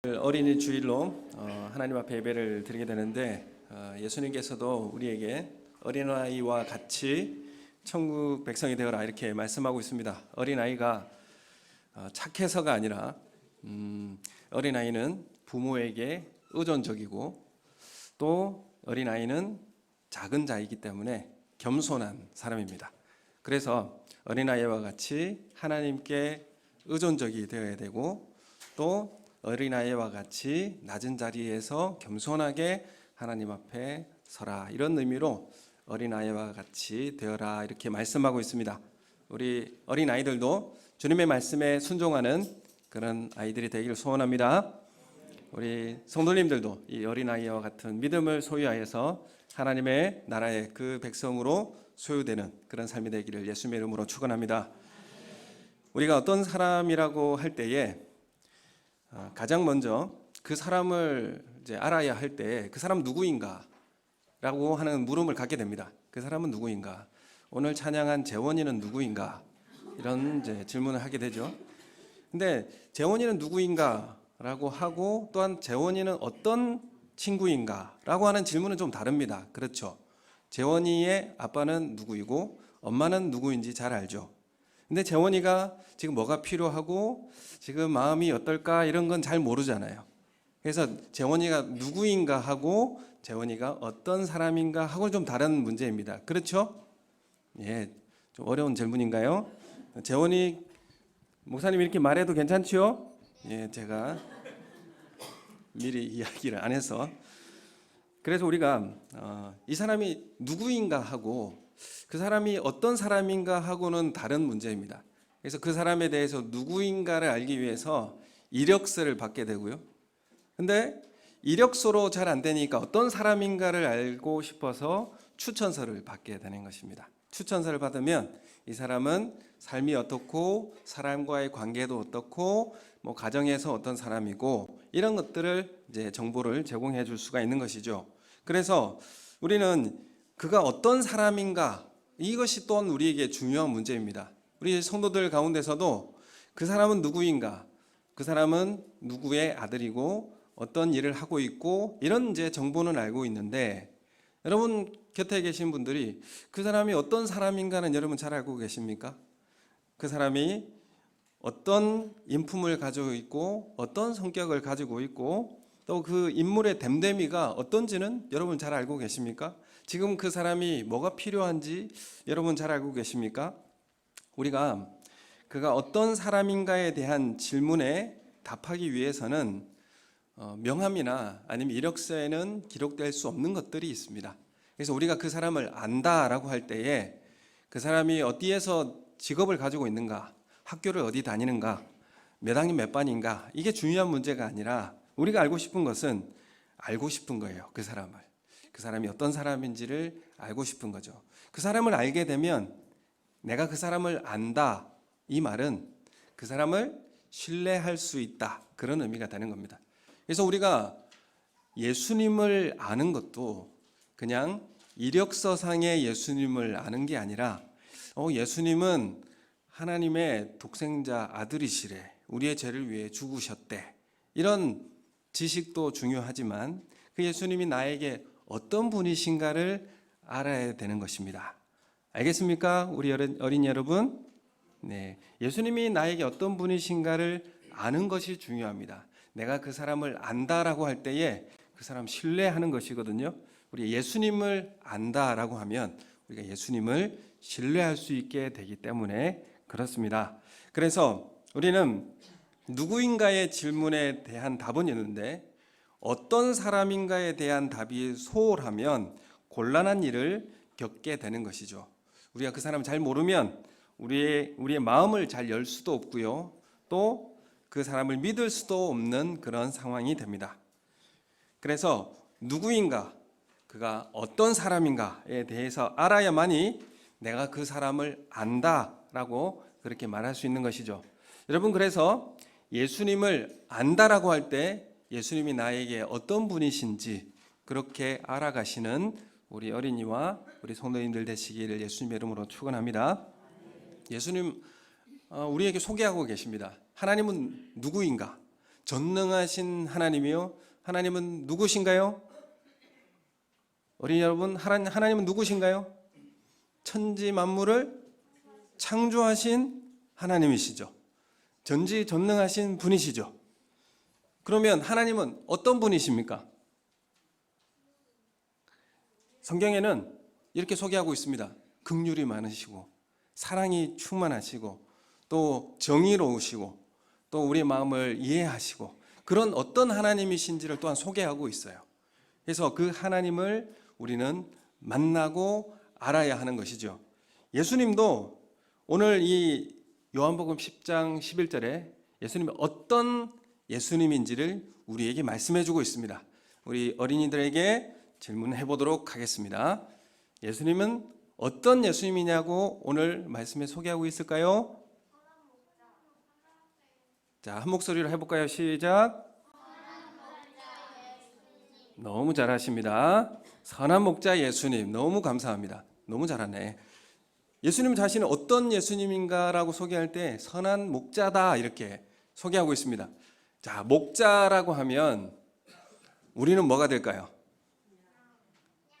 어린이 주일로 하나님 앞에 예배를 드리게 되는데 예수님께서도 우리에게 어린아이와 같이 천국 백성이 되어라 이렇게 말씀하고 있습니다. 어린아이가 착해서가 아니라 어린아이는 부모에게 의존적이고 또 어린아이는 작은 자이기 때문에 겸손한 사람입니다. 그래서 어린아이와 같이 하나님께 의존적이 되어야 되고 또 어린아이와 같이 낮은 자리에서 겸손하게 하나님 앞에 서라, 이런 의미로 어린아이와 같이 되어라 이렇게 말씀하고 있습니다. 우리 어린아이들도 주님의 말씀에 순종하는 그런 아이들이 되기를 소원합니다. 우리 성도님들도 이 어린아이와 같은 믿음을 소유하여서 하나님의 나라의 그 백성으로 소유되는 그런 삶이 되기를 예수님의 이름으로 축원합니다. 우리가 어떤 사람이라고 할 때에 가장 먼저 그 사람을 이제 알아야 할 때 그 사람 누구인가 라고 하는 물음을 갖게 됩니다. 그 사람은 누구인가? 오늘 찬양한 재원이는 누구인가? 이런 이제 질문을 하게 되죠. 근데 재원이는 누구인가? 라고 하고 또한 재원이는 어떤 친구인가? 라고 하는 질문은 좀 다릅니다. 그렇죠. 재원이의 아빠는 누구이고 엄마는 누구인지 잘 알죠. 근데 재원이가 지금 뭐가 필요하고 지금 마음이 어떨까 이런 건 잘 모르잖아요. 그래서 재원이가 누구인가 하고 재원이가 어떤 사람인가 하고는 좀 다른 문제입니다. 그렇죠? 예, 좀 어려운 질문인가요? 재원이 목사님이 이렇게 말해도 괜찮지요? 예, 제가 미리 이야기를 안 해서. 그래서 우리가 이 사람이 누구인가 하고 그 사람이 어떤 사람인가 하고는 다른 문제입니다. 그래서 그 사람에 대해서 누구인가를 알기 위해서 이력서를 받게 되고요. 근데 이력서로 잘 안 되니까 어떤 사람인가를 알고 싶어서 추천서를 받게 되는 것입니다. 추천서를 받으면 이 사람은 삶이 어떻고 사람과의 관계도 어떻고 뭐 가정에서 어떤 사람이고 이런 것들을 이제 정보를 제공해 줄 수가 있는 것이죠. 그래서 우리는 그가 어떤 사람인가, 이것이 또한 우리에게 중요한 문제입니다. 우리 성도들 가운데서도 그 사람은 누구인가, 그 사람은 누구의 아들이고 어떤 일을 하고 있고 이런 이제 정보는 알고 있는데, 여러분 곁에 계신 분들이 그 사람이 어떤 사람인가는 여러분 잘 알고 계십니까? 그 사람이 어떤 인품을 가지고 있고 어떤 성격을 가지고 있고 또 그 인물의 됨됨이가 어떤지는 여러분 잘 알고 계십니까? 지금 그 사람이 뭐가 필요한지 여러분 잘 알고 계십니까? 우리가 그가 어떤 사람인가에 대한 질문에 답하기 위해서는 명함이나 아니면 이력서에는 기록될 수 없는 것들이 있습니다. 그래서 우리가 그 사람을 안다라고 할 때에 그 사람이 어디에서 직업을 가지고 있는가, 학교를 어디 다니는가, 몇 학년 몇 반인가, 이게 중요한 문제가 아니라 우리가 알고 싶은 것은 알고 싶은 거예요. 그 사람을. 그 사람이 어떤 사람인지를 알고 싶은 거죠. 그 사람을 알게 되면 내가 그 사람을 안다, 이 말은 그 사람을 신뢰할 수 있다, 그런 의미가 되는 겁니다. 그래서 우리가 예수님을 아는 것도 그냥 이력서상의 예수님을 아는 게 아니라 예수님은 하나님의 독생자 아들이시래, 우리의 죄를 위해 죽으셨대, 이런 지식도 중요하지만 그 예수님이 나에게 어떤 분이신가를 알아야 되는 것입니다. 알겠습니까? 우리 어린 여러분? 네, 예수님이 나에게 어떤 분이신가를 아는 것이 중요합니다. 내가 그 사람을 안다라고 할 때에 그 사람 신뢰하는 것이거든요. 우리 예수님을 안다라고 하면 우리가 예수님을 신뢰할 수 있게 되기 때문에 그렇습니다. 그래서 우리는 누구인가의 질문에 대한 답은 있는데 어떤 사람인가에 대한 답이 소홀하면 곤란한 일을 겪게 되는 것이죠. 우리가 그 사람을 잘 모르면 우리의 마음을 잘 열 수도 없고요. 또 그 사람을 믿을 수도 없는 그런 상황이 됩니다. 그래서 누구인가, 그가 어떤 사람인가에 대해서 알아야만이 내가 그 사람을 안다라고 그렇게 말할 수 있는 것이죠. 여러분, 그래서 예수님을 안다라고 할 때 예수님이 나에게 어떤 분이신지 그렇게 알아가시는 우리 어린이와 우리 성도님들 되시기를 예수님의 이름으로 축원합니다. 예수님 우리에게 소개하고 계십니다. 하나님은 누구인가? 전능하신 하나님이요. 하나님은 누구신가요? 어린이 여러분, 하나님은 누구신가요? 천지 만물을 창조하신 하나님이시죠. 전지전능하신 분이시죠. 그러면 하나님은 어떤 분이십니까? 성경에는 이렇게 소개하고 있습니다. 긍휼이 많으시고 사랑이 충만하시고 또 정의로우시고 또 우리의 마음을 이해하시고 그런 어떤 하나님이신지를 또한 소개하고 있어요. 그래서 그 하나님을 우리는 만나고 알아야 하는 것이죠. 예수님도 오늘 이 요한복음 10장 11절에 예수님이 어떤 예수님인지를 우리에게 말씀해 주고 있습니다. 우리 어린이들에게 질문해 보도록 하겠습니다. 예수님은 어떤 예수님이냐고 오늘 말씀에 소개하고 있을까요? 자, 한 목소리로 해볼까요? 시작. 너무 잘하십니다. 선한 목자 예수님, 너무 감사합니다. 너무 잘하네. 예수님 자신은 어떤 예수님인가라고 소개할 때 선한 목자다 이렇게 소개하고 있습니다. 자, 목자라고 하면 우리는 뭐가 될까요?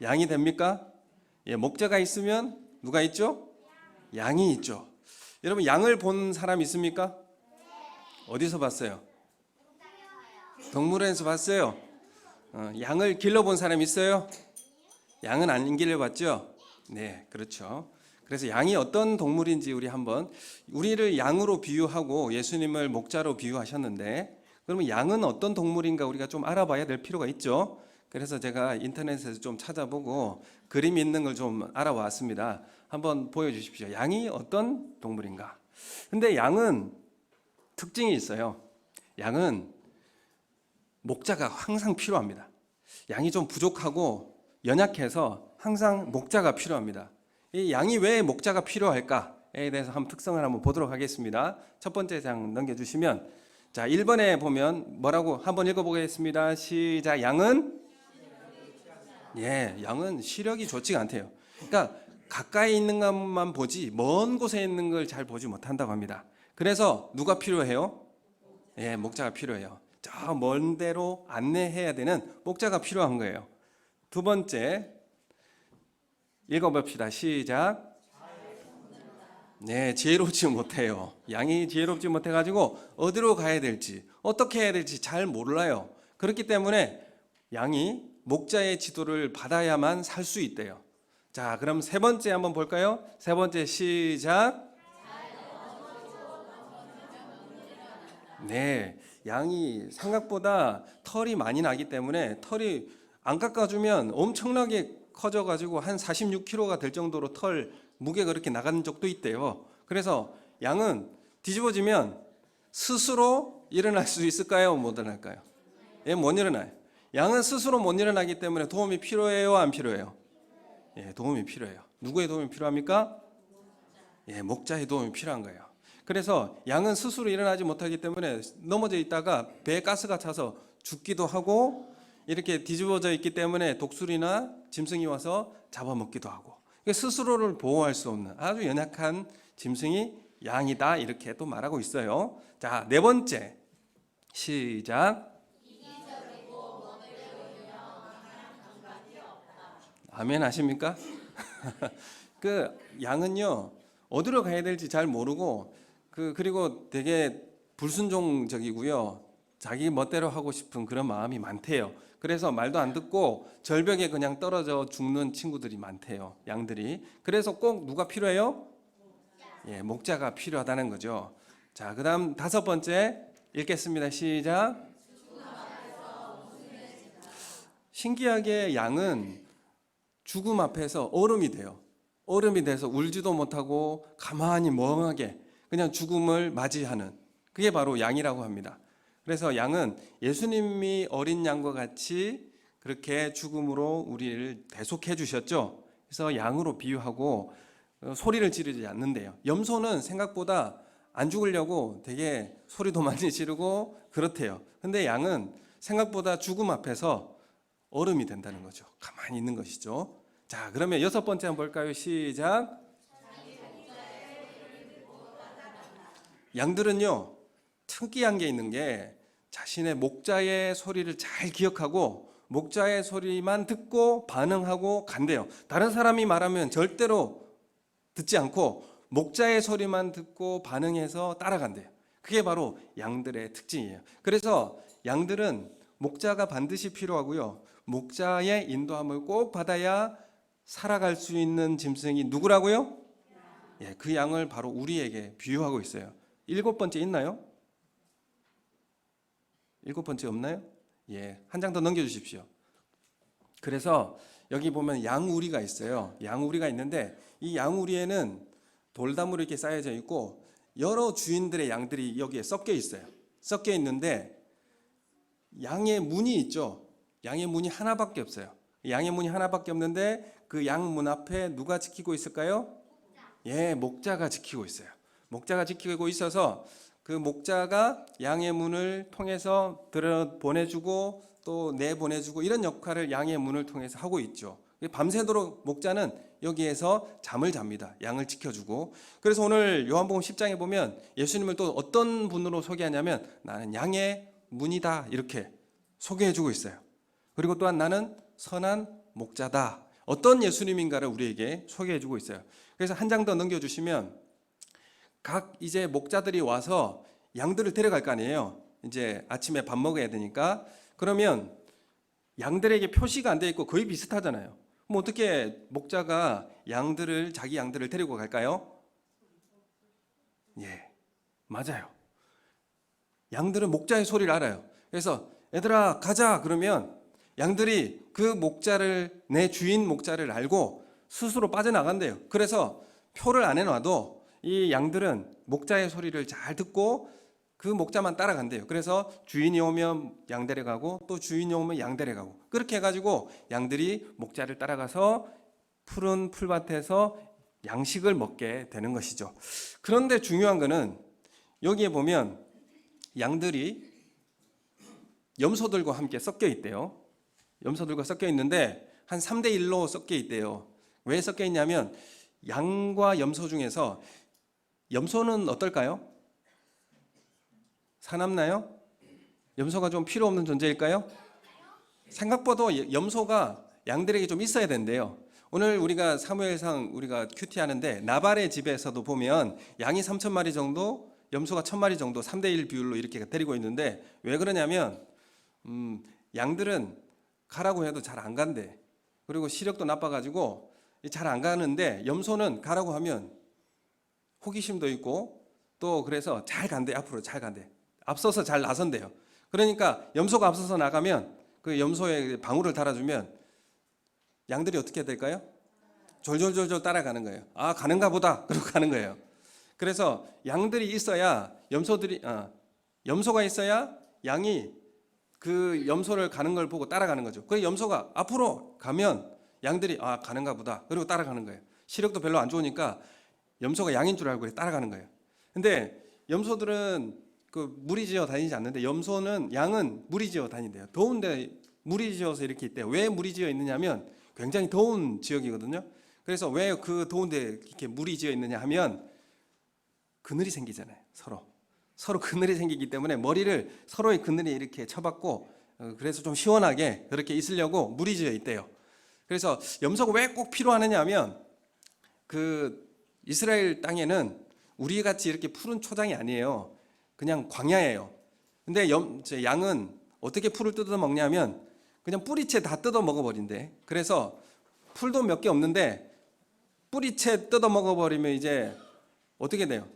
양이 됩니까? 예, 목자가 있으면 누가 있죠? 양이 있죠. 여러분, 양을 본 사람 있습니까? 어디서 봤어요? 동물원에서 봤어요. 양을 길러본 사람 있어요? 양은 안 길러봤죠? 네, 그렇죠. 그래서 양이 어떤 동물인지 우리를 양으로 비유하고 예수님을 목자로 비유하셨는데, 그러면 양은 어떤 동물인가 우리가 좀 알아봐야 될 필요가 있죠. 그래서 제가 인터넷에서 좀 찾아보고 그림 있는 걸 좀 알아왔습니다. 한번 보여주십시오. 양이 어떤 동물인가? 근데 양은 특징이 있어요. 양은 목자가 항상 필요합니다. 양이 좀 부족하고 연약해서 항상 목자가 필요합니다. 이 양이 왜 목자가 필요할까에 대해서 한번 특성을 한번 보도록 하겠습니다. 첫 번째 장 넘겨주시면, 자, 1번에 보면 뭐라고 한번 읽어보겠습니다. 시작. 양은 시력이 좋지가 않대요. 그러니까 가까이 있는 것만 보지 먼 곳에 있는 걸 잘 보지 못한다고 합니다. 그래서 누가 필요해요? 목자가 필요해요. 저 먼 데로 안내해야 되는 목자가 필요한 거예요. 두 번째 읽어봅시다. 시작. 지혜롭지 못해요. 양이 지혜롭지 못해가지고 어디로 가야 될지 어떻게 해야 될지 잘 몰라요. 그렇기 때문에 양이 목자의 지도를 받아야만 살 수 있대요. 자, 그럼 세 번째 한번 볼까요? 세 번째 시작. 양이 생각보다 털이 많이 나기 때문에 털이 안 깎아주면 엄청나게 커져가지고 한 46kg가 될 정도로 털 무게가 그렇게 나가는 적도 있대요. 그래서 양은 뒤집어지면 스스로 일어날 수 있을까요? 못 일어날까요? 못 일어나요. 양은 스스로 못 일어나기 때문에 도움이 필요해요? 안 필요해요? 도움이 필요해요. 누구의 도움이 필요합니까? 목자의 도움이 필요한 거예요. 그래서 양은 스스로 일어나지 못하기 때문에 넘어져 있다가 배에 가스가 차서 죽기도 하고, 이렇게 뒤집어져 있기 때문에 독수리나 짐승이 와서 잡아먹기도 하고, 스스로를 보호할 수 없는 아주 연약한 짐승이 양이다 이렇게 또 말하고 있어요. 자, 네 번째 시작. 아멘 하십니까? 그 양은요 어디로 가야 될지 잘 모르고 그리고 되게 불순종적이고요. 자기 멋대로 하고 싶은 그런 마음이 많대요. 그래서 말도 안 듣고 절벽에 그냥 떨어져 죽는 친구들이 많대요. 양들이. 그래서 꼭 누가 필요해요? 목자가 필요하다는 거죠. 자, 그다음 다섯 번째 읽겠습니다. 시작. 신기하게 양은 죽음 앞에서 얼음이 돼요. 얼음이 돼서 울지도 못하고 가만히 멍하게 그냥 죽음을 맞이하는, 그게 바로 양이라고 합니다. 그래서 양은 예수님이 어린 양과 같이 그렇게 죽음으로 우리를 대속해 주셨죠. 그래서 양으로 비유하고 소리를 지르지 않는데요. 염소는 생각보다 안 죽으려고 되게 소리도 많이 지르고 그렇대요. 근데 양은 생각보다 죽음 앞에서 얼음이 된다는 거죠. 가만히 있는 것이죠. 자, 그러면 여섯 번째 한번 볼까요? 시작. 양들은요 특이한 게 있는 게, 자신의 목자의 소리를 잘 기억하고 목자의 소리만 듣고 반응하고 간대요. 다른 사람이 말하면 절대로 듣지 않고 목자의 소리만 듣고 반응해서 따라간대요. 그게 바로 양들의 특징이에요. 그래서 양들은 목자가 반드시 필요하고요. 목자의 인도함을 꼭 받아야 살아갈 수 있는 짐승이 누구라고요? 예, 그 양을 바로 우리에게 비유하고 있어요. 7번째 있나요? 7번째 없나요? 예, 한 장 더 넘겨주십시오. 그래서 여기 보면 양우리가 있어요. 양우리가 있는데 이 양우리에는 돌담으로 이렇게 쌓여져 있고 여러 주인들의 양들이 여기에 섞여 있어요. 섞여 있는데 양의 문이 있죠. 양의 문이 하나밖에 없어요. 양의 문이 하나밖에 없는데 그 양 문 앞에 누가 지키고 있을까요? 예, 목자가 지키고 있어요. 목자가 지키고 있어서 그 목자가 양의 문을 통해서 보내주고 또 내보내주고 이런 역할을 양의 문을 통해서 하고 있죠. 밤새도록 목자는 여기에서 잠을 잡니다. 양을 지켜주고. 그래서 오늘 요한복음 10장에 보면 예수님을 또 어떤 분으로 소개하냐면 나는 양의 문이다 이렇게 소개해주고 있어요. 그리고 또한 나는 선한 목자다. 어떤 예수님인가를 우리에게 소개해주고 있어요. 그래서 한 장 더 넘겨주시면 각 이제 목자들이 와서 양들을 데려갈 거 아니에요. 이제 아침에 밥 먹어야 되니까. 그러면 양들에게 표시가 안 돼 있고 거의 비슷하잖아요. 뭐 어떻게 목자가 자기 양들을 데리고 갈까요? 예, 맞아요. 양들은 목자의 소리를 알아요. 그래서 얘들아 가자 그러면 양들이 그 목자를 내 주인 목자를 알고 스스로 빠져나간대요. 그래서 표를 안 해놔도 이 양들은 목자의 소리를 잘 듣고 그 목자만 따라간대요. 그래서 주인이 오면 양 데려가고 또 주인이 오면 양 데려가고 그렇게 해가지고 양들이 목자를 따라가서 푸른 풀밭에서 양식을 먹게 되는 것이죠. 그런데 중요한 거는 여기에 보면 양들이 염소들과 함께 섞여 있대요. 염소들과 섞여 있는데 한 3대 1로 섞여 있대요. 왜 섞여 있냐면 양과 염소 중에서 염소는 어떨까요? 사납나요? 염소가 좀 필요 없는 존재일까요? 생각보다 염소가 양들에게 좀 있어야 된대요. 오늘 우리가 사무엘상 우리가 큐티 하는데 나발의 집에서도 보면 양이 3,000마리 정도, 염소가 1,000마리 정도 3대 1 비율로 이렇게 데리고 있는데 왜 그러냐면 양들은 가라고 해도 잘 안 간대. 그리고 시력도 나빠가지고 잘 안 가는데 염소는 가라고 하면 호기심도 있고 또 그래서 잘 간대. 앞으로 잘 간대. 앞서서 잘 나선대요. 그러니까 염소가 앞서서 나가면 그 염소에 방울을 달아주면 양들이 어떻게 될까요? 졸졸졸졸 따라가는 거예요. 아 가는가 보다 그러고 가는 거예요. 그래서 양들이 있어야 염소가 있어야 양이 그 염소를 가는 걸 보고 따라가는 거죠. 그 염소가 앞으로 가면 양들이 아 가는가 보다 그리고 따라가는 거예요. 시력도 별로 안 좋으니까 염소가 양인 줄 알고 따라가는 거예요. 근데 염소들은 그 무리지어 다니지 않는데 양은 무리지어 다닌대요. 더운데 무리지어서 이렇게 있대요. 왜 무리지어 있느냐면 굉장히 더운 지역이거든요. 그래서 왜 그 더운데 이렇게 무리지어 있느냐 하면 그늘이 생기잖아요. 서로 그늘이 생기기 때문에 머리를 서로의 그늘에 이렇게 쳐박고 그래서 좀 시원하게 그렇게 있으려고 무리지어 있대요. 그래서 염소가 왜 꼭 필요하느냐 하면 그 이스라엘 땅에는 우리 같이 이렇게 푸른 초장이 아니에요. 그냥 광야예요. 근데 양은 어떻게 풀을 뜯어 먹냐면 그냥 뿌리채 다 뜯어 먹어버린대. 그래서 풀도 몇 개 없는데 뿌리채 뜯어 먹어버리면 이제 어떻게 돼요?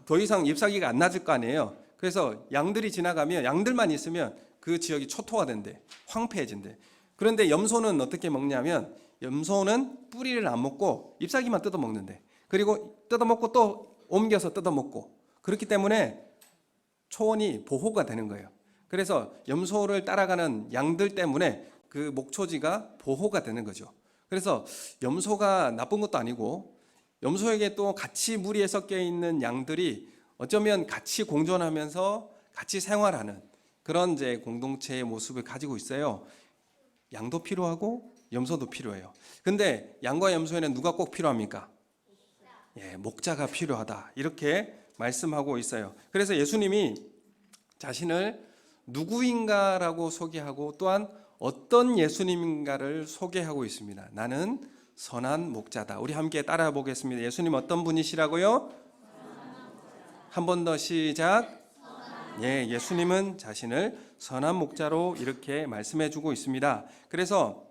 더 이상 잎사귀가 안 나질 거 아니에요. 그래서 양들이 지나가면 양들만 있으면 그 지역이 초토화 된대. 황폐해진대. 그런데 염소는 어떻게 먹냐면 염소는 뿌리를 안 먹고 잎사귀만 뜯어 먹는데 그리고 뜯어 먹고 또 옮겨서 뜯어 먹고 그렇기 때문에 초원이 보호가 되는 거예요. 그래서 염소를 따라가는 양들 때문에 그 목초지가 보호가 되는 거죠. 그래서 염소가 나쁜 것도 아니고 염소에게 또 같이 무리에 섞여 있는 양들이 어쩌면 같이 공존하면서 같이 생활하는 그런 이제 공동체의 모습을 가지고 있어요. 양도 필요하고 염소도 필요해요. 근데 양과 염소에는 누가 꼭 필요합니까? 예, 목자가 필요하다. 이렇게 말씀하고 있어요. 그래서 예수님이 자신을 누구인가라고 소개하고 또한 어떤 예수님인가를 소개하고 있습니다. 나는 선한 목자다. 우리 함께 따라 보겠습니다. 예수님 어떤 분이시라고요? 한 번 더 시작. 예, 예수님은 자신을 선한 목자로 이렇게 말씀해 주고 있습니다. 그래서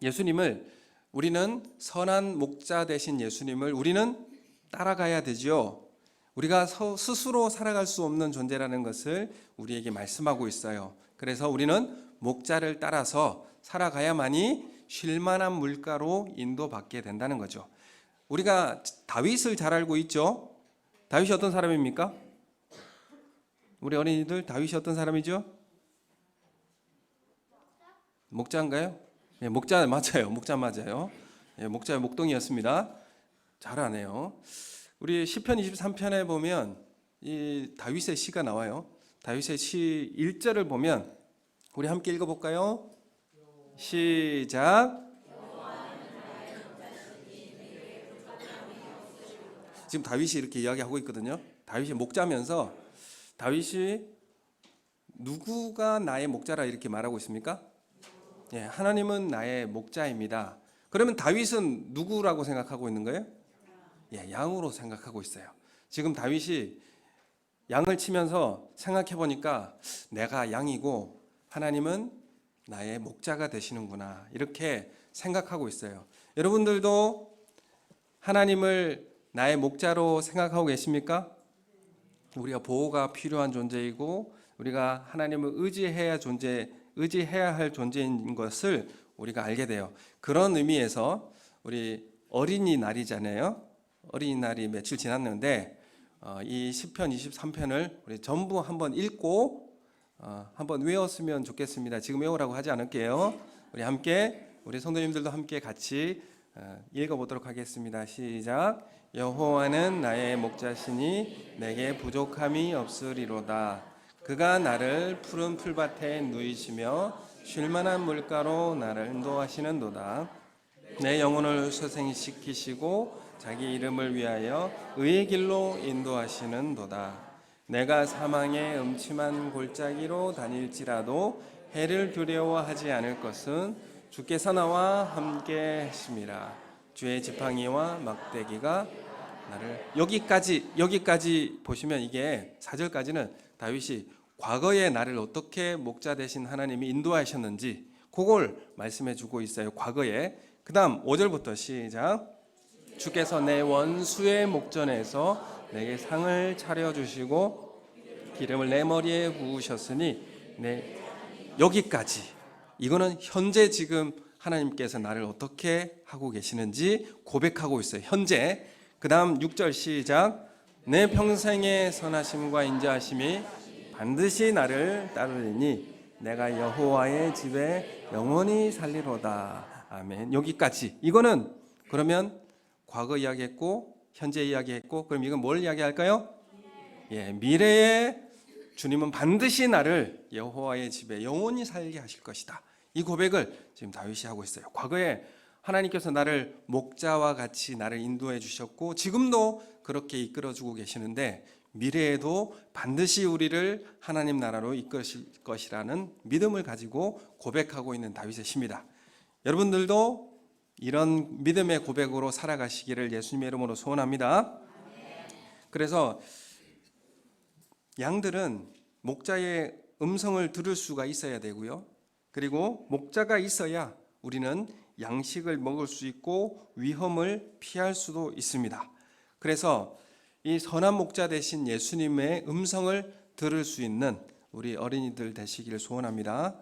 예수님을 우리는 선한 목자 되신 예수님을 우리는 따라가야 되죠. 우리가 스스로 살아갈 수 없는 존재라는 것을 우리에게 말씀하고 있어요. 그래서 우리는 목자를 따라서 살아가야만이 쉴만한 물가로 인도받게 된다는 거죠. 우리가 다윗을 잘 알고 있죠. 다윗이 어떤 사람입니까? 우리 어린이들, 다윗이 어떤 사람이죠? 목자인가요? 네, 목자 맞아요. 목자 맞아요. 네, 목자의 목동이었습니다. 잘하네요. 우리 시편 23편에 보면 이 다윗의 시가 나와요. 다윗의 시 1절을 보면 우리 함께 읽어볼까요? 시작. 지금 다윗이 이렇게 이야기하고 있거든요. 다윗이 목자면서 다윗이 누구가 나의 목자라 이렇게 말하고 있습니까? 예, 하나님은 나의 목자입니다. 그러면 다윗은 누구라고 생각하고 있는 거예요? 예, 양으로 생각하고 있어요. 지금 다윗이 양을 치면서 생각해 보니까 내가 양이고 하나님은 나의 목자가 되시는구나 이렇게 생각하고 있어요. 여러분들도 하나님을 나의 목자로 생각하고 계십니까? 우리가 보호가 필요한 존재이고 우리가 하나님을 의지해야 할 존재인 것을 우리가 알게 돼요. 그런 의미에서 우리 어린이날이잖아요. 어린이날이 며칠 지났는데 이 시편 23편을 우리 전부 한번 읽고 한번 외웠으면 좋겠습니다. 지금 외우라고 하지 않을게요. 우리 함께 우리 성도님들도 함께 같이 읽어보도록 하겠습니다. 시작. 여호와는 나의 목자시니 내게 부족함이 없으리로다. 그가 나를 푸른 풀밭에 누이시며 쉴만한 물가로 나를 인도하시는도다. 내 영혼을 소생시키시고 자기 이름을 위하여 의의 길로 인도하시는도다. 내가 사망의 음침한 골짜기로 다닐지라도 해를 두려워하지 않을 것은 주께서 나와 함께 하심이라. 주의 지팡이와 막대기가 나를 여기까지 보시면 이게 4절까지는 다윗이 과거에 나를 어떻게 목자 되신 하나님이 인도하셨는지 그걸 말씀해 주고 있어요. 과거에. 그다음 5절부터 시작. 주께서 내 원수의 목전에서 내게 상을 차려주시고 기름을 내 머리에 부으셨으니 여기까지. 이거는 현재 지금 하나님께서 나를 어떻게 하고 계시는지 고백하고 있어요. 현재. 그 다음 6절 시작. 내 평생의 선하심과 인자하심이 반드시 나를 따르리니 내가 여호와의 집에 영원히 살리로다. 아멘. 여기까지. 이거는 그러면 과거 이야기했고 현재 이야기했고 그럼 이건 뭘 이야기할까요? 예, 미래에 주님은 반드시 나를 여호와의 집에 영원히 살게 하실 것이다. 이 고백을 지금 다윗이 하고 있어요. 과거에 하나님께서 나를 목자와 같이 나를 인도해 주셨고 지금도 그렇게 이끌어주고 계시는데 미래에도 반드시 우리를 하나님 나라로 이끄실 것이라는 믿음을 가지고 고백하고 있는 다윗의 시입니다. 여러분들도 이런 믿음의 고백으로 살아가시기를 예수님의 이름으로 소원합니다. 그래서 양들은 목자의 음성을 들을 수가 있어야 되고요. 그리고 목자가 있어야 우리는 양식을 먹을 수 있고 위험을 피할 수도 있습니다. 그래서 이 선한 목자 되신 예수님의 음성을 들을 수 있는 우리 어린이들 되시기를 소원합니다.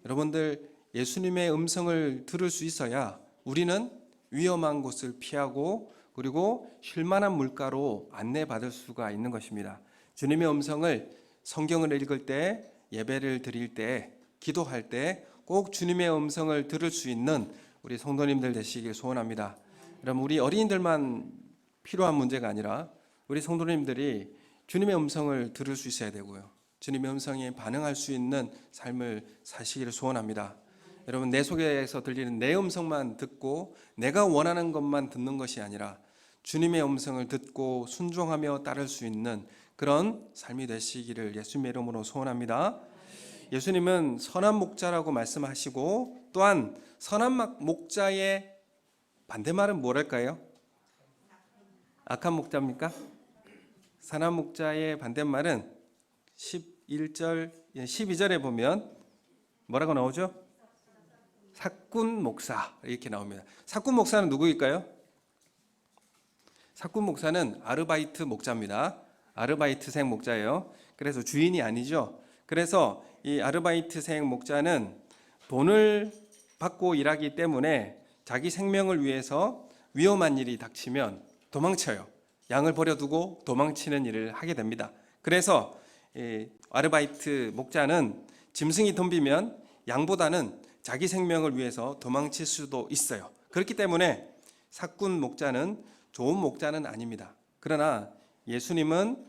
여러분들 예수님의 음성을 들을 수 있어야 우리는 위험한 곳을 피하고 그리고 쉴만한 물가로 안내받을 수가 있는 것입니다. 주님의 음성을 성경을 읽을 때, 예배를 드릴 때, 기도할 때 꼭 주님의 음성을 들을 수 있는 우리 성도님들 되시길 소원합니다. 여러분 우리 어린이들만 필요한 문제가 아니라 우리 성도님들이 주님의 음성을 들을 수 있어야 되고요. 주님의 음성에 반응할 수 있는 삶을 사시기를 소원합니다. 여러분 내 속에서 들리는 내 음성만 듣고 내가 원하는 것만 듣는 것이 아니라 주님의 음성을 듣고 순종하며 따를 수 있는 그런 삶이 되시기를 예수님의 이름으로 소원합니다. 예수님은 선한 목자라고 말씀하시고 또한 선한 목자의 반대말은 뭐랄까요? 악한 목자입니까? 선한 목자의 반대말은 11절, 12절에 보면 뭐라고 나오죠? 사꾼 목사 이렇게 나옵니다. 사꾼 목사는 누구일까요? 사꾼 목사는 아르바이트 목자입니다. 아르바이트생 목자예요. 그래서 주인이 아니죠. 그래서 이 아르바이트생 목자는 돈을 받고 일하기 때문에 자기 생명을 위해서 위험한 일이 닥치면 도망쳐요. 양을 버려두고 도망치는 일을 하게 됩니다. 그래서 아르바이트 목자는 짐승이 덤비면 양보다는 자기 생명을 위해서 도망칠 수도 있어요. 그렇기 때문에 사꾼 목자는 좋은 목자는 아닙니다. 그러나 예수님은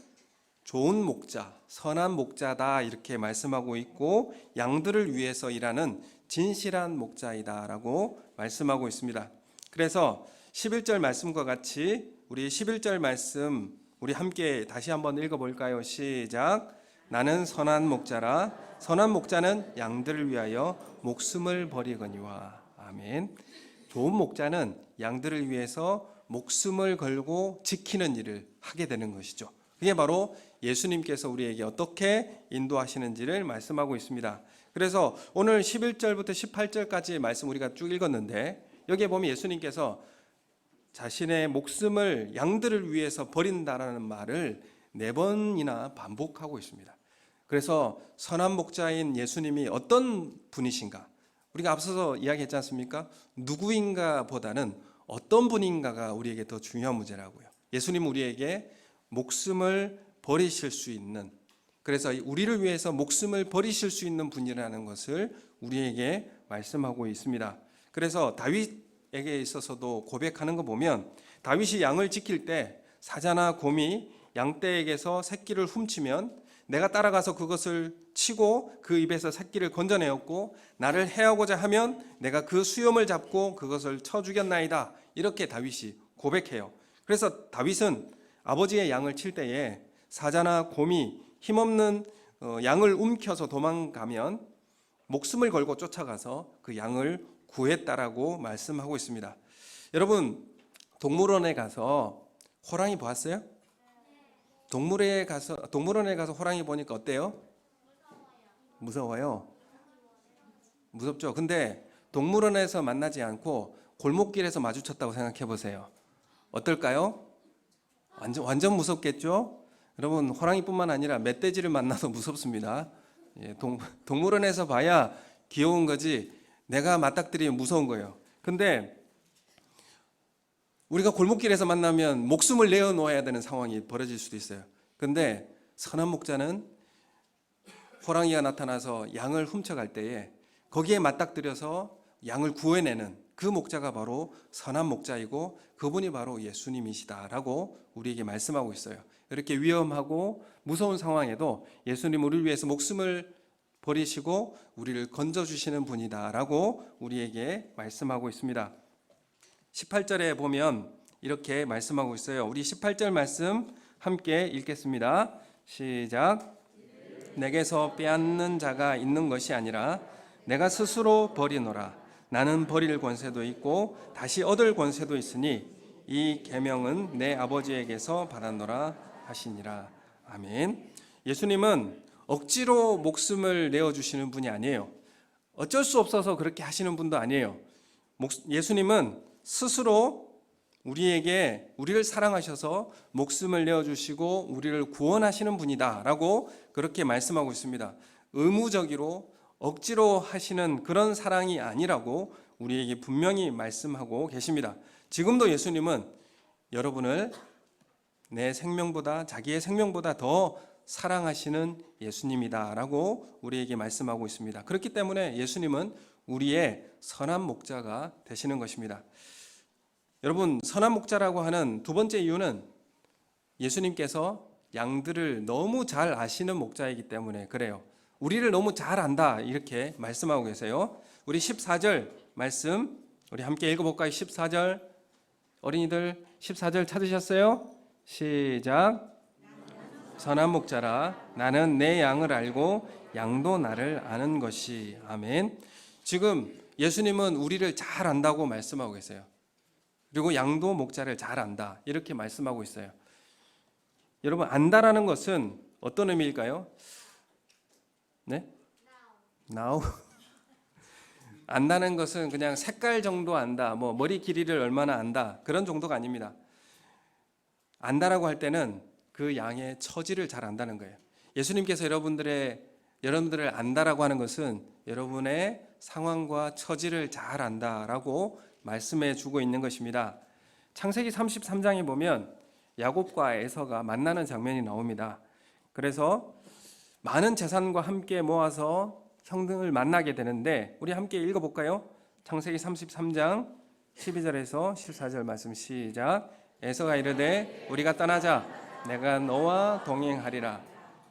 좋은 목자, 선한 목자다 이렇게 말씀하고 있고 양들을 위해서 일하는 진실한 목자이다라고 말씀하고 있습니다. 그래서 11절 말씀과 같이 우리 11절 말씀 우리 함께 다시 한번 읽어볼까요? 시작. 나는 선한 목자라 선한 목자는 양들을 위하여 목숨을 버리거니와. 아멘. 좋은 목자는 양들을 위해서 목숨을 걸고 지키는 일을 하게 되는 것이죠. 그게 바로 예수님께서 우리에게 어떻게 인도하시는지를 말씀하고 있습니다. 그래서 오늘 11절부터 18절까지의 말씀 우리가 쭉 읽었는데 여기에 보면 예수님께서 자신의 목숨을 양들을 위해서 버린다라는 말을 4번이나 반복하고 있습니다. 그래서 선한 목자인 예수님이 어떤 분이신가? 우리가 앞서서 이야기했지 않습니까? 누구인가 보다는 어떤 분인가가 우리에게 더 중요한 문제라고요. 예수님은 우리에게 목숨을 버리실 수 있는, 그래서 우리를 위해서 목숨을 버리실 수 있는 분이라는 것을 우리에게 말씀하고 있습니다. 그래서 다윗에게 있어서도 고백하는 거 보면 다윗이 양을 지킬 때 사자나 곰이 양떼에게서 새끼를 훔치면 내가 따라가서 그것을 치고 그 입에서 새끼를 건져내었고 나를 해하고자 하면 내가 그 수염을 잡고 그것을 쳐 죽였나이다. 이렇게 다윗이 고백해요. 그래서 다윗은 아버지의 양을 칠 때에 사자나 곰이 힘없는 양을 움켜서 도망가면 목숨을 걸고 쫓아가서 그 양을 구했다라고 말씀하고 있습니다. 여러분, 동물원에 가서 호랑이 보았어요? 동물원에 가서 호랑이 보니까 어때요? 무서워요. 무섭죠. 근데 동물원에서 만나지 않고 골목길에서 마주쳤다고 생각해 보세요. 어떨까요? 완전 무섭겠죠? 여러분, 호랑이뿐만 아니라 멧돼지를 만나도 무섭습니다. 동물원에서 봐야 귀여운 거지 내가 맞닥뜨리면 무서운 거예요. 근데 우리가 골목길에서 만나면 목숨을 내어놓아야 되는 상황이 벌어질 수도 있어요. 근데 선한 목자는 호랑이가 나타나서 양을 훔쳐갈 때에 거기에 맞닥뜨려서 양을 구해내는 그 목자가 바로 선한 목자이고 그분이 바로 예수님이시다라고 우리에게 말씀하고 있어요. 이렇게 위험하고 무서운 상황에도 예수님 우리를 위해서 목숨을 버리시고 우리를 건져주시는 분이다라고 우리에게 말씀하고 있습니다. 18절에 보면 이렇게 말씀하고 있어요. 우리 18절 말씀 함께 읽겠습니다. 시작. 내게서 빼앗는 자가 있는 것이 아니라 내가 스스로 버리노라. 나는 버릴 권세도 있고 다시 얻을 권세도 있으니 이 계명은 내 아버지에게서 받았노라 하시니라. 아멘. 예수님은 억지로 목숨을 내어주시는 분이 아니에요. 어쩔 수 없어서 그렇게 하시는 분도 아니에요. 예수님은 스스로 우리를 사랑하셔서 목숨을 내어주시고 우리를 구원하시는 분이다라고 그렇게 말씀하고 있습니다. 의무적으로 억지로 하시는 그런 사랑이 아니라고 우리에게 분명히 말씀하고 계십니다. 지금도 예수님은 여러분을 내 생명보다 자기의 생명보다 더 사랑하시는 예수님이다라고 우리에게 말씀하고 있습니다. 그렇기 때문에 예수님은 우리의 선한 목자가 되시는 것입니다. 여러분, 선한 목자라고 하는 두 번째 이유는 예수님께서 양들을 너무 잘 아시는 목자이기 때문에 그래요. 우리를 너무 잘 안다 이렇게 말씀하고 계세요. 우리 14절 말씀 우리 함께 읽어볼까요? 14절 어린이들 14절 찾으셨어요? 시작. 선한 목자라 나는 내 양을 알고 양도 나를 아는 것이. 아멘. 지금 예수님은 우리를 잘 안다고 말씀하고 계세요. 그리고 양도 목자를 잘 안다 이렇게 말씀하고 있어요. 여러분, 안다라는 것은 어떤 의미일까요? 네? Now. 안다는 것은 그냥 색깔 정도 안다, 뭐 머리 길이를 얼마나 안다 그런 정도가 아닙니다. 안다라고 할 때는 그 양의 처지를 잘 안다는 거예요. 예수님께서 여러분들을 안다라고 하는 것은 여러분의 상황과 처지를 잘 안다라고 말씀해 주고 있는 것입니다. 창세기 33장에 보면 야곱과 에서가 만나는 장면이 나옵니다. 그래서 많은 재산과 함께 모아서 형들을 만나게 되는데 우리 함께 읽어볼까요? 창세기 33장 12절에서 14절 말씀 시작. 에서가 이르되 우리가 떠나자, 내가 너와 동행하리라.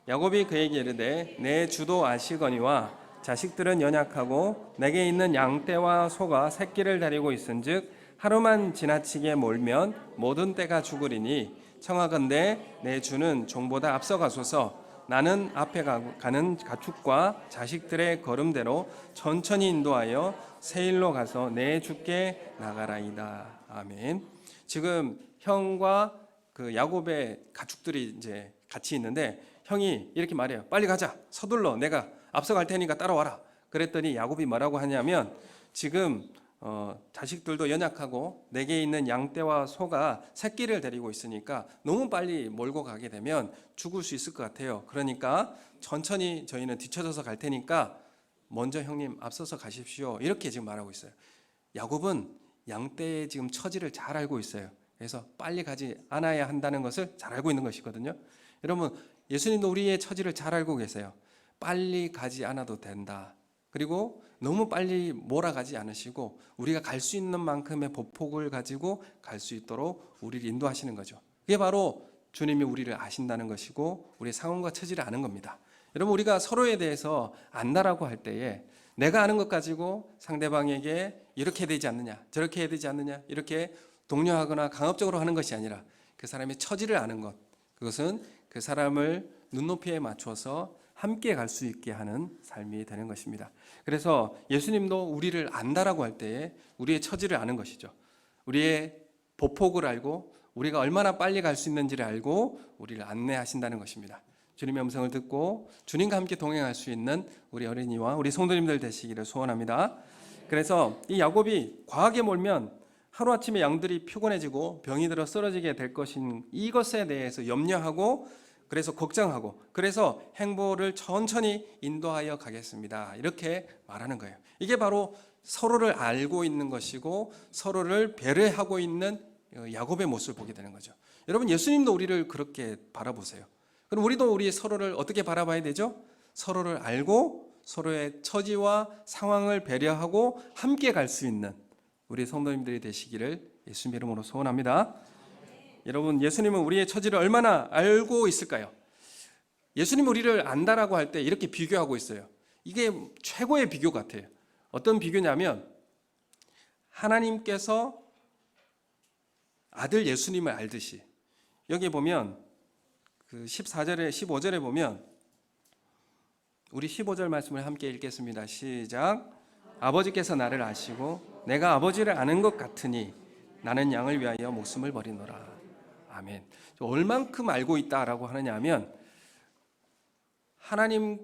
야곱이 그에게 이르되 내 주도 아시거니와 자식들은 연약하고 내게 있는 양떼와 소가 새끼를 다리고 있은즉 하루만 지나치게 몰면 모든 떼가 죽으리니 청하건대 내 주는 종보다 앞서가소서. 나는 앞에 가는 가축과 자식들의 걸음대로 천천히 인도하여 세일로 가서 내 주께 나가라이다. 아멘. 지금 형과 그 야곱의 가축들이 이제 같이 있는데 형이 이렇게 말해요. 빨리 가자. 서둘러. 내가 앞서갈 테니까 따라와라. 그랬더니 야곱이 뭐라고 하냐면 지금 자식들도 연약하고 내게 있는 양떼와 소가 새끼를 데리고 있으니까 너무 빨리 몰고 가게 되면 죽을 수 있을 것 같아요. 그러니까 천천히 저희는 뒤쳐져서 갈 테니까 먼저 형님 앞서서 가십시오. 이렇게 지금 말하고 있어요. 야곱은 양떼의 지금 처지를 잘 알고 있어요. 그래서 빨리 가지 않아야 한다는 것을 잘 알고 있는 것이거든요. 여러분, 예수님도 우리의 처지를 잘 알고 계세요. 빨리 가지 않아도 된다. 그리고 너무 빨리 몰아가지 않으시고 우리가 갈 수 있는 만큼의 보폭을 가지고 갈 수 있도록 우리를 인도하시는 거죠. 그게 바로 주님이 우리를 아신다는 것이고 우리의 상황과 처지를 아는 겁니다. 여러분, 우리가 서로에 대해서 안다라고 할 때에 내가 아는 것 가지고 상대방에게 이렇게 해야 되지 않느냐, 저렇게 해야 되지 않느냐 이렇게 독려하거나 강압적으로 하는 것이 아니라 그 사람의 처지를 아는 것, 그것은 그 사람을 눈높이에 맞춰서 함께 갈 수 있게 하는 삶이 되는 것입니다. 그래서 예수님도 우리를 안다라고 할 때에 우리의 처지를 아는 것이죠. 우리의 보폭을 알고 우리가 얼마나 빨리 갈 수 있는지를 알고 우리를 안내하신다는 것입니다. 주님의 음성을 듣고 주님과 함께 동행할 수 있는 우리 어린이와 우리 성도님들 되시기를 소원합니다. 그래서 이 야곱이 과하게 몰면 하루아침에 양들이 피곤해지고 병이 들어 쓰러지게 될 것인 이것에 대해서 염려하고 그래서 걱정하고 그래서 행보를 천천히 인도하여 가겠습니다. 이렇게 말하는 거예요. 이게 바로 서로를 알고 있는 것이고 서로를 배려하고 있는 야곱의 모습을 보게 되는 거죠. 여러분, 예수님도 우리를 그렇게 바라보세요. 그럼 우리도 우리 서로를 어떻게 바라봐야 되죠? 서로를 알고 서로의 처지와 상황을 배려하고 함께 갈 수 있는 우리 성도님들이 되시기를 예수님 이름으로 소원합니다. 여러분, 예수님은 우리의 처지를 얼마나 알고 있을까요? 예수님 우리를 안다라고 할 때 이렇게 비교하고 있어요. 이게 최고의 비교 같아요. 어떤 비교냐면 하나님께서 아들 예수님을 알듯이 여기 보면 그 14절에 15절에 보면 우리 15절 말씀을 함께 읽겠습니다. 시작. 아버지께서 나를 아시고 내가 아버지를 아는 것 같으니 나는 양을 위하여 목숨을 버리노라. 아멘. 얼만큼 알고 있다라고 하느냐 하면 하나님,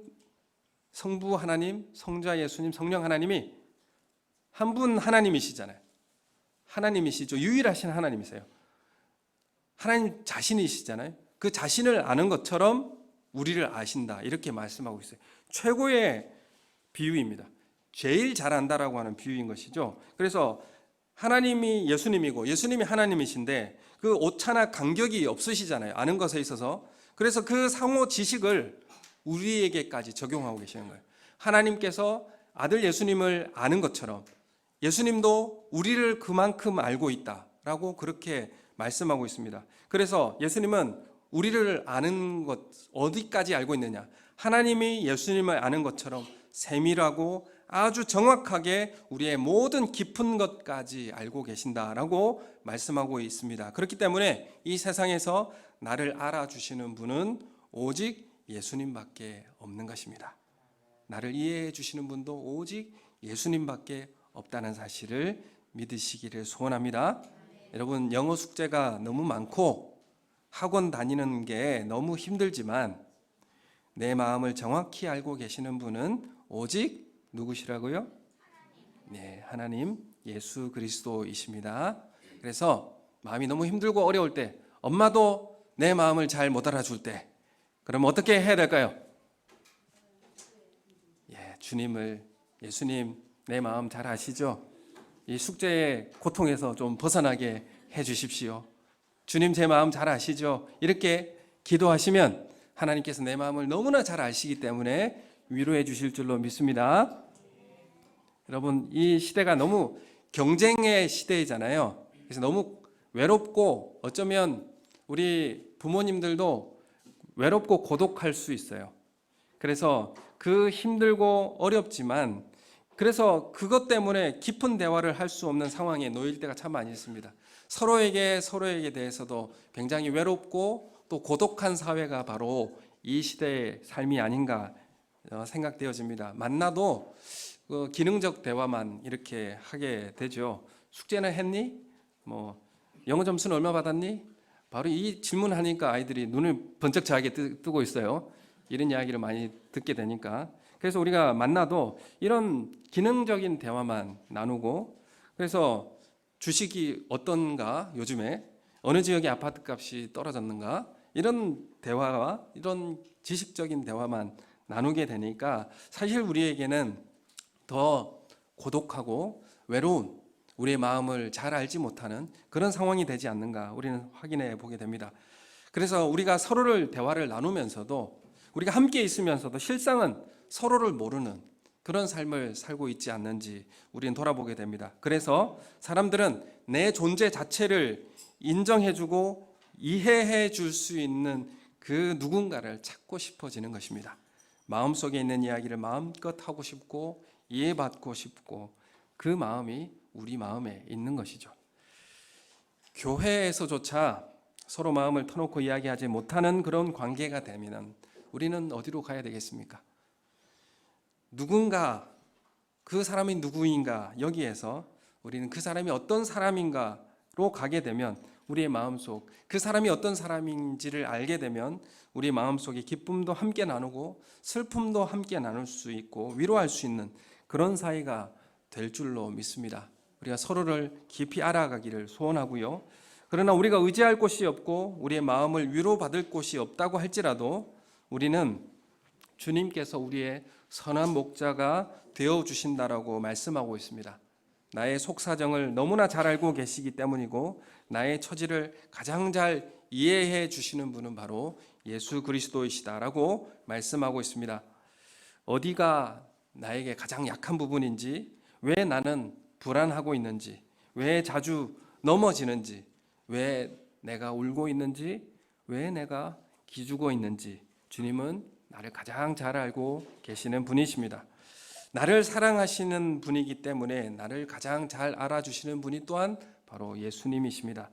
성부 하나님, 성자 예수님, 성령 하나님이 한 분 하나님이시잖아요. 하나님이시죠. 유일하신 하나님이세요. 하나님 자신이시잖아요. 그 자신을 아는 것처럼 우리를 아신다. 이렇게 말씀하고 있어요. 최고의 비유입니다. 제일 잘 안다라고 하는 비유인 것이죠. 그래서 하나님이 예수님이고 예수님이 하나님이신데 그 오차나 간격이 없으시잖아요. 아는 것에 있어서. 그래서 그 상호 지식을 우리에게까지 적용하고 계시는 거예요. 하나님께서 아들 예수님을 아는 것처럼 예수님도 우리를 그만큼 알고 있다라고 그렇게 말씀하고 있습니다. 그래서 예수님은 우리를 아는 것 어디까지 알고 있느냐? 하나님이 예수님을 아는 것처럼 세밀하고 아주 정확하게 우리의 모든 깊은 것까지 알고 계신다라고 말씀하고 있습니다. 그렇기 때문에 이 세상에서 나를 알아주시는 분은 오직 예수님밖에 없는 것입니다. 나를 이해해 주시는 분도 오직 예수님밖에 없다는 사실을 믿으시기를 소원합니다. 여러분, 영어 숙제가 너무 많고 학원 다니는 게 너무 힘들지만 내 마음을 정확히 알고 계시는 분은 오직 누구시라고요? 네, 하나님 예수 그리스도이십니다. 그래서 마음이 너무 힘들고 어려울 때, 엄마도 내 마음을 잘 못 알아줄 때, 그러면 어떻게 해야 될까요? 예수님 내 마음 잘 아시죠? 이 숙제의 고통에서 좀 벗어나게 해 주십시오. 주님 제 마음 잘 아시죠? 이렇게 기도하시면 하나님께서 내 마음을 너무나 잘 아시기 때문에 위로해 주실 줄로 믿습니다. 여러분, 이 시대가 너무 경쟁의 시대이잖아요. 그래서 너무 외롭고 어쩌면 우리 부모님들도 외롭고 고독할 수 있어요. 그래서 그 힘들고 어렵지만 그래서 그것 때문에 깊은 대화를 할 수 없는 상황에 놓일 때가 참 많이 있습니다. 서로에게 대해서도 굉장히 외롭고 또 고독한 사회가 바로 이 시대의 삶이 아닌가 생각되어집니다. 만나도 그 기능적 대화만 이렇게 하게 되죠. 숙제는 했니? 영어 점수는 얼마 받았니? 바로 이 질문하니까 아이들이 눈을 번쩍 자게 뜨고 있어요. 이런 이야기를 많이 듣게 되니까. 그래서 우리가 만나도 이런 기능적인 대화만 나누고, 그래서 주식이 어떤가, 요즘에 어느 지역의 아파트 값이 떨어졌는가, 이런 대화와 이런 지식적인 대화만 나누게 되니까 사실 우리에게는 더 고독하고 외로운, 우리의 마음을 잘 알지 못하는 그런 상황이 되지 않는가 우리는 확인해 보게 됩니다. 그래서 우리가 서로를 대화를 나누면서도, 우리가 함께 있으면서도 실상은 서로를 모르는 그런 삶을 살고 있지 않는지 우리는 돌아보게 됩니다. 그래서 사람들은 내 존재 자체를 인정해주고 이해해 줄 수 있는 그 누군가를 찾고 싶어지는 것입니다. 마음속에 있는 이야기를 마음껏 하고 싶고 이해받고 싶고, 그 마음이 우리 마음에 있는 것이죠. 교회에서조차 서로 마음을 터놓고 이야기하지 못하는 그런 관계가 되면 우리는 어디로 가야 되겠습니까? 누군가, 그 사람이 누구인가, 여기에서 우리는 그 사람이 어떤 사람인가로 가게 되면 우리의 마음속, 그 사람이 어떤 사람인지를 알게 되면 우리 마음속에 기쁨도 함께 나누고 슬픔도 함께 나눌 수 있고 위로할 수 있는 그런 사이가 될 줄로 믿습니다. 우리가 서로를 깊이 알아가기를 소원하고요. 그러나 우리가 의지할 곳이 없고 우리의 마음을 위로받을 곳이 없다고 할지라도 우리는 주님께서 우리의 선한 목자가 되어주신다라고 말씀하고 있습니다. 나의 속사정을 너무나 잘 알고 계시기 때문이고 나의 처지를 가장 잘 이해해 주시는 분은 바로 예수 그리스도이시다라고 말씀하고 있습니다. 어디가 나에게 가장 약한 부분인지, 왜 나는 불안하고 있는지, 왜 자주 넘어지는지, 왜 내가 울고 있는지, 왜 내가 기죽어 있는지 주님은 나를 가장 잘 알고 계시는 분이십니다. 나를 사랑하시는 분이기 때문에 나를 가장 잘 알아주시는 분이 또한 바로 예수님이십니다.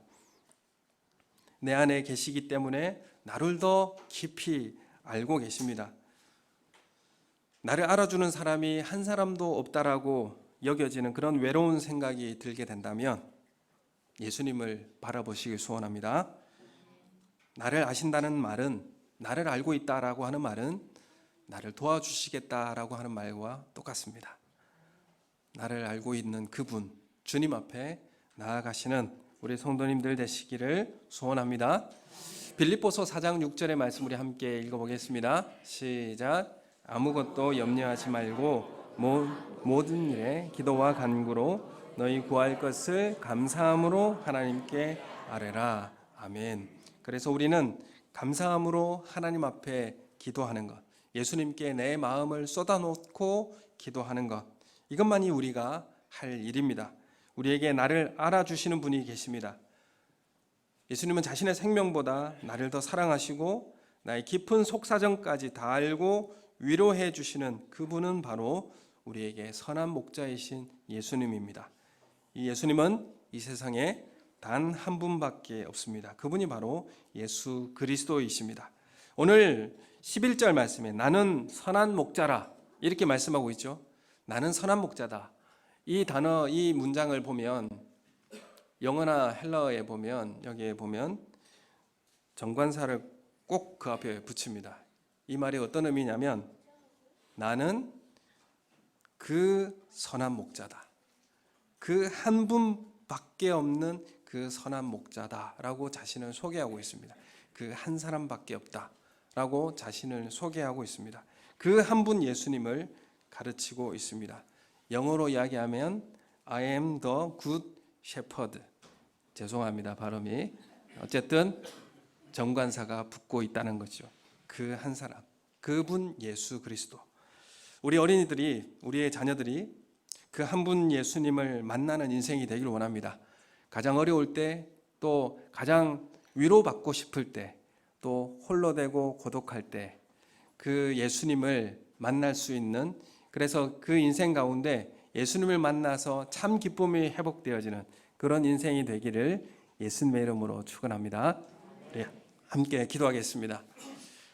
내 안에 계시기 때문에 나를 더 깊이 알고 계십니다. 나를 알아주는 사람이 한 사람도 없다라고 여겨지는 그런 외로운 생각이 들게 된다면 예수님을 바라보시길 소원합니다. 나를 아신다는 말은, 나를 알고 있다라고 하는 말은 나를 도와주시겠다라고 하는 말과 똑같습니다. 나를 알고 있는 그분, 주님 앞에 나아가시는 우리 성도님들 되시기를 소원합니다. 빌립보서 4장 6절의 말씀 우리 함께 읽어보겠습니다. 시작. 아무것도 염려하지 말고 모든 일에 기도와 간구로 너희 구할 것을 감사함으로 하나님께 아뢰라. 아멘. 그래서 우리는 감사함으로 하나님 앞에 기도하는 것, 예수님께 내 마음을 쏟아놓고 기도하는 것, 이것만이 우리가 할 일입니다. 우리에게 나를 알아주시는 분이 계십니다. 예수님은 자신의 생명보다 나를 더 사랑하시고 나의 깊은 속사정까지 다 알고 위로해 주시는 그분은 바로 우리에게 선한 목자이신 예수님입니다. 이 예수님은 이 세상에 단 한 분밖에 없습니다. 그분이 바로 예수 그리스도이십니다. 오늘 11절 말씀에 나는 선한 목자라, 이렇게 말씀하고 있죠. 나는 선한 목자다. 이 단어, 이 문장을 보면 영어나 헬라어에 보면 여기에 보면 정관사를 꼭 그 앞에 붙입니다. 이 말이 어떤 의미냐면 나는 그 선한 목자다. 그 한 분밖에 없는 그 선한 목자다라고 자신을 소개하고 있습니다. 그 한 사람밖에 없다라고 자신을 소개하고 있습니다. 그 한 분 예수님을 가르치고 있습니다. 영어로 이야기하면 I am the good shepherd. 죄송합니다, 발음이. 어쨌든 정관사가 붙고 있다는 거죠. 그 한 사람, 그분 예수 그리스도. 우리 어린이들이, 우리의 자녀들이 그 한 분 예수님을 만나는 인생이 되기를 원합니다. 가장 어려울 때, 또 가장 위로받고 싶을 때, 또 홀로 되고 고독할 때 그 예수님을 만날 수 있는, 그래서 그 인생 가운데 예수님을 만나서 참 기쁨이 회복되어지는 그런 인생이 되기를 예수님의 이름으로 축원합니다. 함께 기도하겠습니다.